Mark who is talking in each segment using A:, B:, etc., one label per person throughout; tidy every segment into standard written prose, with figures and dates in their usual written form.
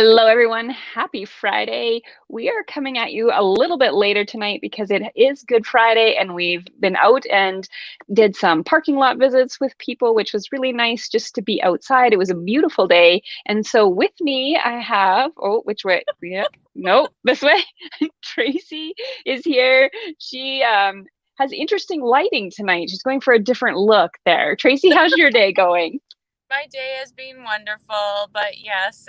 A: Hello, everyone. Happy Friday. We are coming at you a little bit later tonight because it is Good Friday and we've been out and did some parking lot visits with people, which was really nice just to be outside. It was a beautiful day. And so with me, I have, oh, which way? Yeah, no, this way. Tracy is here. She has interesting lighting tonight. She's going for a different look there. Tracy, how's your day going?
B: My day has been wonderful, but yes,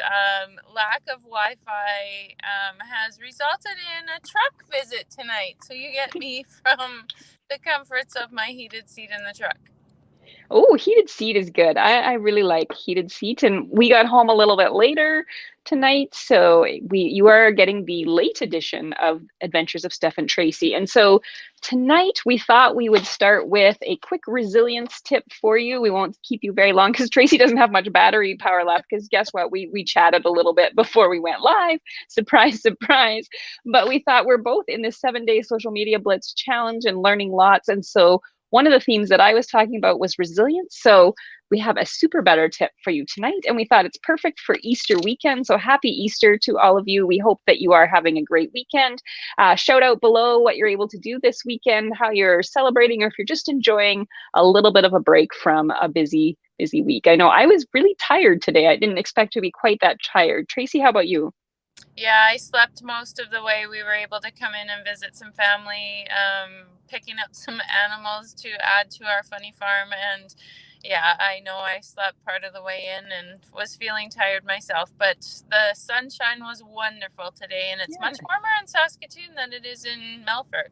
B: lack of Wi-Fi has resulted in a truck visit tonight. So you get me from the comforts of my heated seat in the truck.
A: Oh, heated seat is good. I really like heated seat, and we got home a little bit later tonight, so you are getting the late edition of Adventures of Steph and Tracy. And so tonight we thought we would start with a quick resilience tip for you. We won't keep you very long because Tracy doesn't have much battery power left. Because guess what? We chatted a little bit before we went live. Surprise, surprise. But we thought we're both in this 7-day social media blitz challenge and learning lots, and so one of the themes that I was talking about was resilience. So we have a super better tip for you tonight, and we thought it's perfect for Easter weekend. So happy Easter to all of you. We hope that you are having a great weekend. Shout out below what you're able to do this weekend, how you're celebrating, or if you're just enjoying a little bit of a break from a busy week. I know I was really tired today. I didn't expect to be quite that tired. Tracy, how about you?
B: Yeah, I slept most of the way. We were able to come in and visit some family, picking up some animals to add to our funny farm. And yeah, I know I slept part of the way in and was feeling tired myself. But the sunshine was wonderful today, and it's
A: Yeah.
B: much warmer in Saskatoon than it is in Melfort,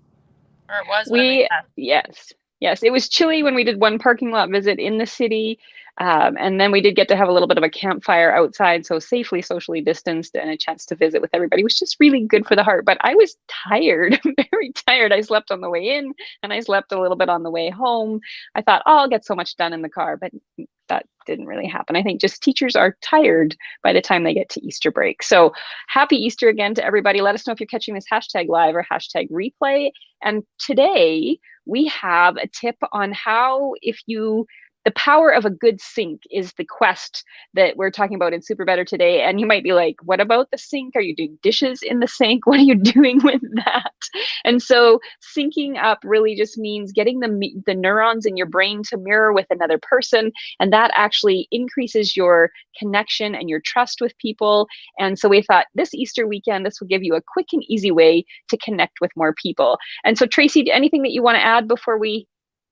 B: or it was when we
A: We,
B: left.
A: yes, yes. It was chilly when we did one parking lot visit in the city. And then we did get to have a little bit of a campfire outside, so safely socially distanced and a chance to visit with everybody. It was just really good for the heart. But I was tired, very tired. I slept on the way in and I slept a little bit on the way home. I thought, oh, I'll get so much done in the car, but that didn't really happen. I think just teachers are tired by the time they get to Easter break. So happy Easter again to everybody. Let us know if you're catching this hashtag live or hashtag replay. And today we have a tip on how, if you, the power of a good sink is the quest that we're talking about in Super Better today. And you might be like, what about the sink? Are you doing dishes in the sink? What are you doing with that? And so syncing up really just means getting the neurons in your brain to mirror with another person. And that actually increases your connection and your trust with people. And so we thought this Easter weekend, this will give you a quick and easy way to connect with more people. And so, Tracy, anything that you want to add before we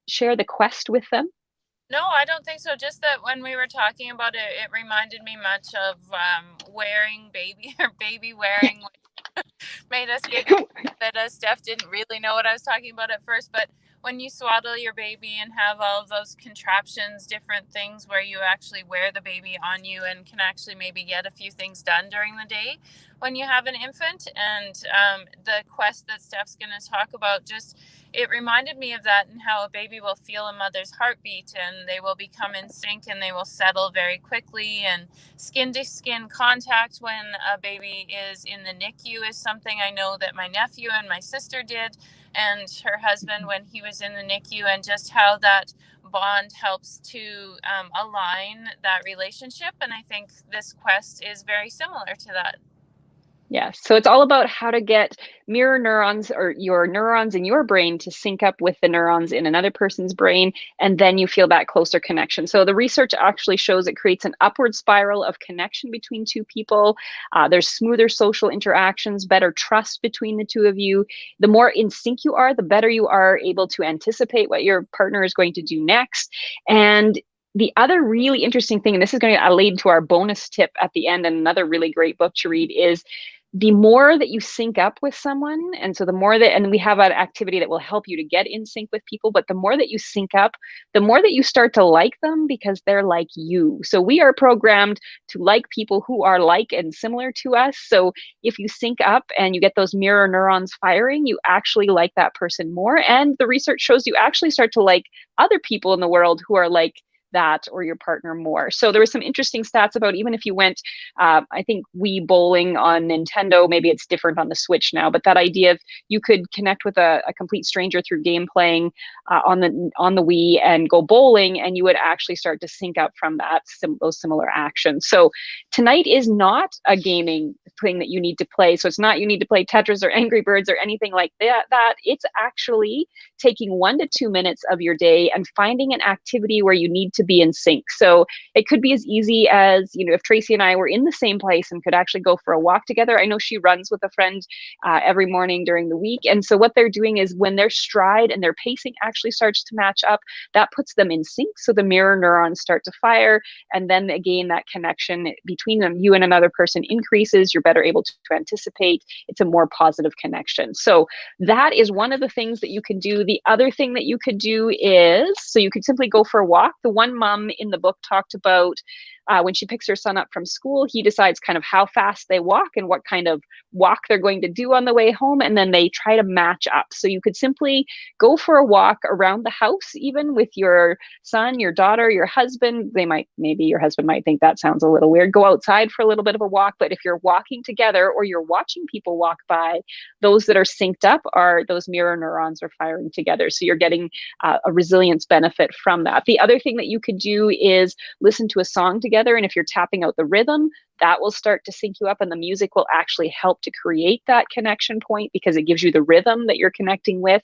A: share the quest with them?
B: No, I don't think so. Just that when we were talking about it, it reminded me much of wearing baby or baby wearing, which made us giggle. That Steph didn't really know what I was talking about at first, but when you swaddle your baby and have all of those contraptions, different things where you actually wear the baby on you and can actually maybe get a few things done during the day when you have an infant. And the quest that Steph's going to talk about, just it reminded me of that, and how a baby will feel a mother's heartbeat and they will become in sync and they will settle very quickly. And skin to skin contact when a baby is in the NICU is something I know that my nephew and my sister did, and her husband when he was in the NICU, and just how that bond helps to align that relationship. And I think this quest is very similar to that.
A: Yes. So it's all about how to get mirror neurons, or your neurons in your brain, to sync up with the neurons in another person's brain. And then you feel that closer connection. So the research actually shows it creates an upward spiral of connection between two people. There's smoother social interactions, better trust between the two of you. The more in sync you are, the better you are able to anticipate what your partner is going to do next. And the other really interesting thing, and this is going to lead to our bonus tip at the end, and another really great book to read, is the more that you sync up with someone, and so the more that, and we have an activity that will help you to get in sync with people, but the more that you sync up, the more that you start to like them because they're like you. So we are programmed to like people who are like and similar to us. So if you sync up and you get those mirror neurons firing, you actually like that person more. And the research shows you actually start to like other people in the world who are like that or your partner more. So there was some interesting stats about even if you went, I think Wii bowling on Nintendo, maybe it's different on the Switch now, but that idea of you could connect with a complete stranger through game playing on the Wii and go bowling, and you would actually start to sync up from that those similar actions. So tonight is not a gaming thing that you need to play. So it's not you need to play Tetris or Angry Birds or anything like that. It's actually taking 1 to 2 minutes of your day and finding an activity where you need to be in sync. So it could be as easy as, if Tracy and I were in the same place and could actually go for a walk together. I know she runs with a friend every morning during the week. And so what they're doing is when their stride and their pacing actually starts to match up, that puts them in sync. So the mirror neurons start to fire. And then again, that connection between them, you and another person increases. You're better able to anticipate. It's a more positive connection. So that is one of the things that you can do. The other thing that you could do is, so you could simply go for a walk. The one mom in the book talked about when she picks her son up from school, he decides kind of how fast they walk and what kind of walk they're going to do on the way home. And then they try to match up. So you could simply go for a walk around the house, even with your son, your daughter, your husband. Maybe your husband might think that sounds a little weird. Go outside for a little bit of a walk. But if you're walking together or you're watching people walk by, those that are synced up are those mirror neurons are firing together. So you're getting a resilience benefit from that. The other thing that you could do is listen to a song together. And if you're tapping out the rhythm, that will start to sync you up, and the music will actually help to create that connection point because it gives you the rhythm that you're connecting with.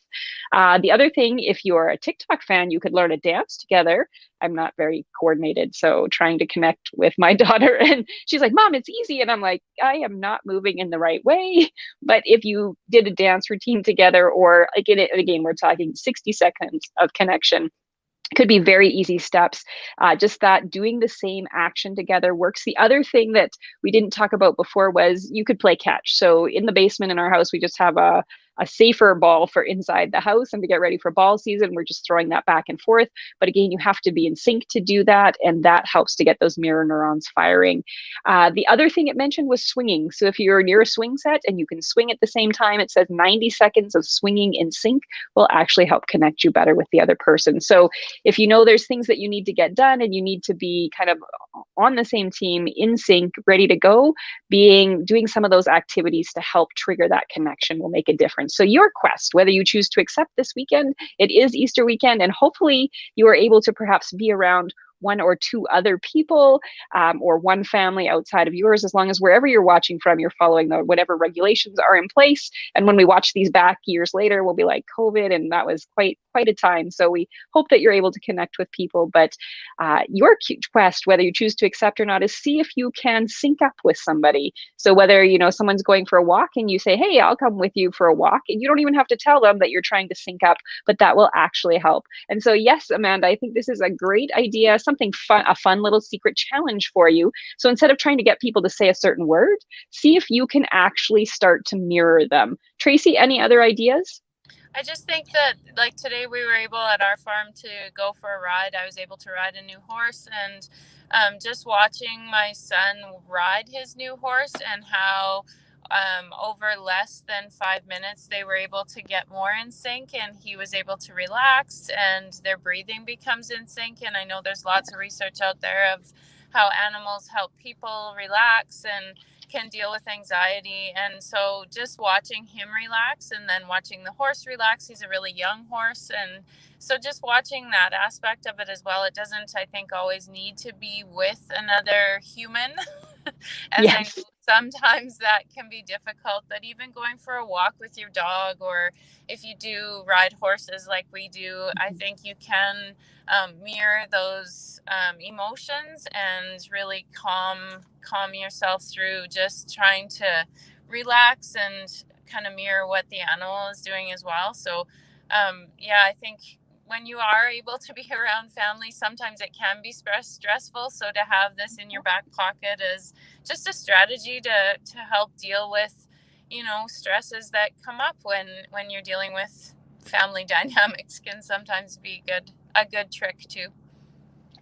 A: The other thing, if you're a TikTok fan, you could learn a dance together. I'm not very coordinated, so trying to connect with my daughter, and she's like, "Mom, it's easy," and I'm like, "I am not moving in the right way." But if you did a dance routine together, or again, we're talking 60 seconds of connection, could be very easy steps. Just that doing the same action together works. The other thing that we didn't talk about before was you could play catch. So in the basement in our house, we just have a safer ball for inside the house, and to get ready for ball season, we're just throwing that back and forth. But again, you have to be in sync to do that, and that helps to get those mirror neurons firing. The other thing it mentioned was swinging. So if you're near a swing set and you can swing at the same time, it says 90 seconds of swinging in sync will actually help connect you better with the other person. So if you know there's things that you need to get done and you need to be kind of on the same team, in sync, ready to go, doing some of those activities to help trigger that connection will make a difference. So your quest, whether you choose to accept this weekend, it is Easter weekend, and hopefully you are able to perhaps be around one or two other people, or one family outside of yours, as long as wherever you're watching from, you're following whatever regulations are in place. And when we watch these back years later, we'll be like COVID, and that was quite a time. So we hope that you're able to connect with people. But your quest, whether you choose to accept or not, is see if you can sync up with somebody. So whether someone's going for a walk and you say, "Hey, I'll come with you for a walk," and you don't even have to tell them that you're trying to sync up, but that will actually help. And so yes, Amanda, I think this is a great idea, something fun, a fun little secret challenge for you. So instead of trying to get people to say a certain word, see if you can actually start to mirror them. Tracy, any other ideas?
B: I just think that, like, today we were able at our farm to go for a ride. I was able to ride a new horse, and just watching my son ride his new horse and how over less than 5 minutes they were able to get more in sync, and he was able to relax and their breathing becomes in sync. And I know there's lots of research out there of how animals help people relax and can deal with anxiety. And so just watching him relax and then watching the horse relax, he's a really young horse. And so just watching that aspect of it as well. It doesn't, I think, always need to be with another human. As I
A: Yes.
B: know sometimes that can be difficult, but even going for a walk with your dog, or if you do ride horses like we do, I think you can mirror those emotions and really calm yourself through just trying to relax and kind of mirror what the animal is doing as well. So yeah, I think when you are able to be around family, sometimes it can be stressful. So to have this in your back pocket is just a strategy to help deal with, stresses that come up when you're dealing with family dynamics, can sometimes be a good trick too.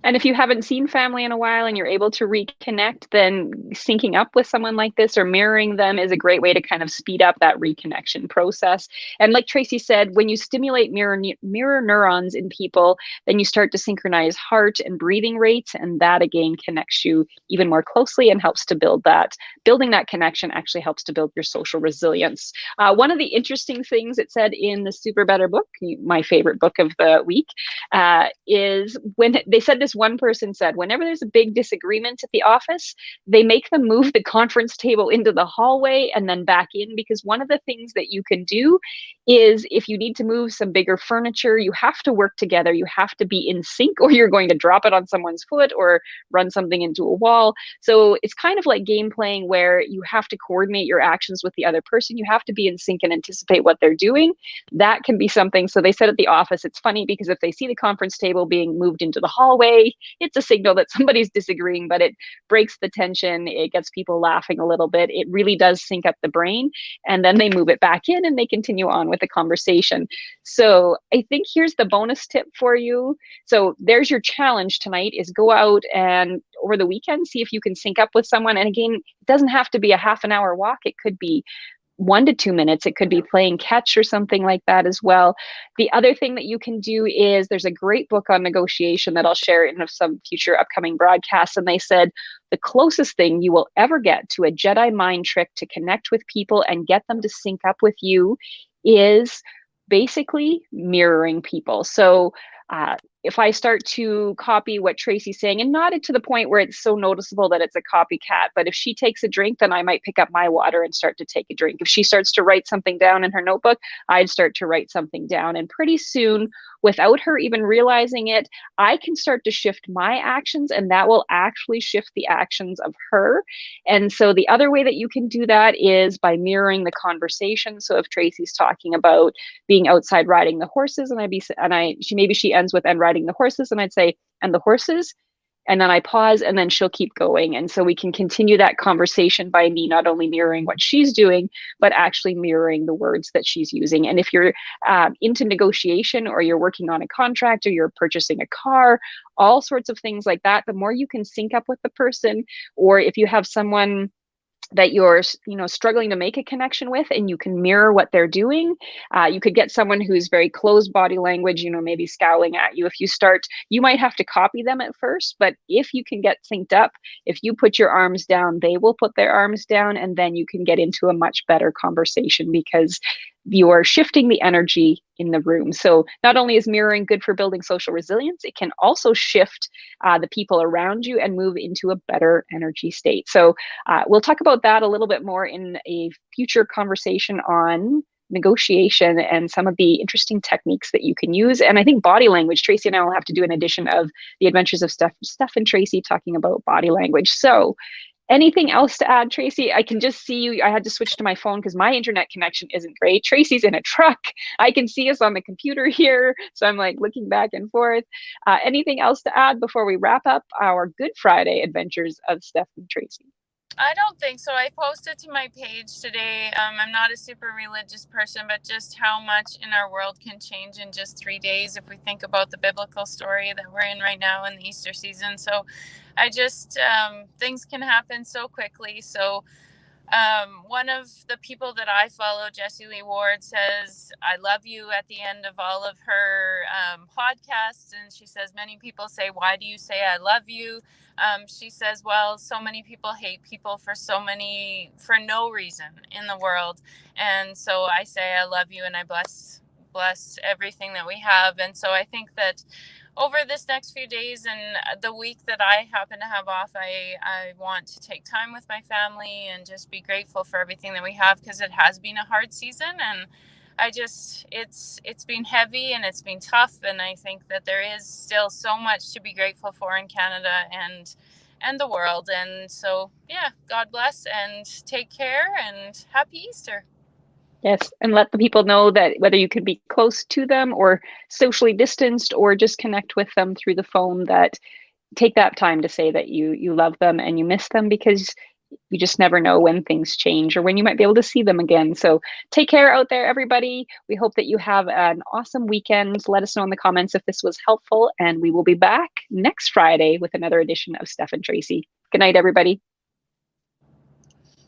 A: And if you haven't seen family in a while and you're able to reconnect, then syncing up with someone like this or mirroring them is a great way to kind of speed up that reconnection process. And like Tracy said, when you stimulate mirror neurons in people, then you start to synchronize heart and breathing rates, and that again connects you even more closely and helps to build that. Building that connection actually helps to build your social resilience. One of the interesting things it said in the Super Better book, my favorite book of the week, is when they said this one person said, whenever there's a big disagreement at the office, they make them move the conference table into the hallway and then back in. Because one of the things that you can do is if you need to move some bigger furniture, you have to work together. You have to be in sync, or you're going to drop it on someone's foot or run something into a wall. So it's kind of like game playing where you have to coordinate your actions with the other person. You have to be in sync and anticipate what they're doing. That can be something. So they said at the office, it's funny because if they see the conference table being moved into the hallway, it's a signal that somebody's disagreeing, but it breaks the tension. It gets people laughing a little bit. It really does sync up the brain. And then they move it back in and they continue on with the conversation. So I think here's the bonus tip for you. So there's your challenge tonight is go out and over the weekend, see if you can sync up with someone. And again, it doesn't have to be a half an hour walk. It could be 1 to 2 minutes. It could be playing catch or something like that as well. The other thing that you can do is there's a great book on negotiation that I'll share in some future upcoming broadcasts. And they said the closest thing you will ever get to a Jedi mind trick to connect with people and get them to sync up with you is basically mirroring people. So if I start to copy what Tracy's saying, and not to the point where it's so noticeable that it's a copycat, but if she takes a drink, then I might pick up my water and start to take a drink. If she starts to write something down in her notebook, I'd start to write something down. And pretty soon, without her even realizing it, I can start to shift my actions, and that will actually shift the actions of her. And so the other way that you can do that is by mirroring the conversation. So if Tracy's talking about being outside riding the horses, she ends with and riding the horses, and I'd say and the horses, and then I pause, and then she'll keep going. And so we can continue that conversation by me not only mirroring what she's doing, but actually mirroring the words that she's using. And if you're into negotiation, or you're working on a contract, or you're purchasing a car, all sorts of things like that, the more you can sync up with the person, or if you have someone that you're struggling to make a connection with and you can mirror what they're doing, you could get someone who's very closed body language, maybe scowling at you. If you start, you might have to copy them at first, but if you can get synced up, if you put your arms down, they will put their arms down, and then you can get into a much better conversation because you're shifting the energy in the room. So not only is mirroring good for building social resilience, it can also shift the people around you and move into a better energy state. So we'll talk about that a little bit more in a future conversation on negotiation and some of the interesting techniques that you can use. And I think body language, Tracy and I will have to do an edition of The Adventures of Steph and Tracy talking about body language. So anything else to add, Tracy? I can just see you. I had to switch to my phone because my internet connection isn't great. Tracy's in a truck. I can see us on the computer here. So I'm like looking back and forth. Anything else to add before we wrap up our Good Friday adventures of Steph and Tracy?
B: I don't think so. I posted to my page today. I'm not a super religious person, but just how much in our world can change in just 3 days if we think about the biblical story that we're in right now in the Easter season. So I just, things can happen so quickly. So one of the people that I follow, Jessie Lee Ward, says, I love you at the end of all of her podcasts. And she says, many people say, why do you say I love you? She says, well, so many people hate people for no reason in the world. And so I say, I love you, and I bless everything that we have. And so I think that over this next few days and the week that I happen to have off, I want to take time with my family and just be grateful for everything that we have, because it has been a hard season, and it's been heavy and it's been tough. And I think that there is still so much to be grateful for in Canada and the world. And so, yeah, God bless and take care and happy Easter.
A: Yes, and let the people know that whether you could be close to them or socially distanced or just connect with them through the phone, that take that time to say that you love them and you miss them, because you just never know when things change or when you might be able to see them again. So take care out there, everybody. We hope that you have an awesome weekend. Let us know in the comments if this was helpful, and we will be back next Friday with another edition of Steph and Tracy. Good night, everybody.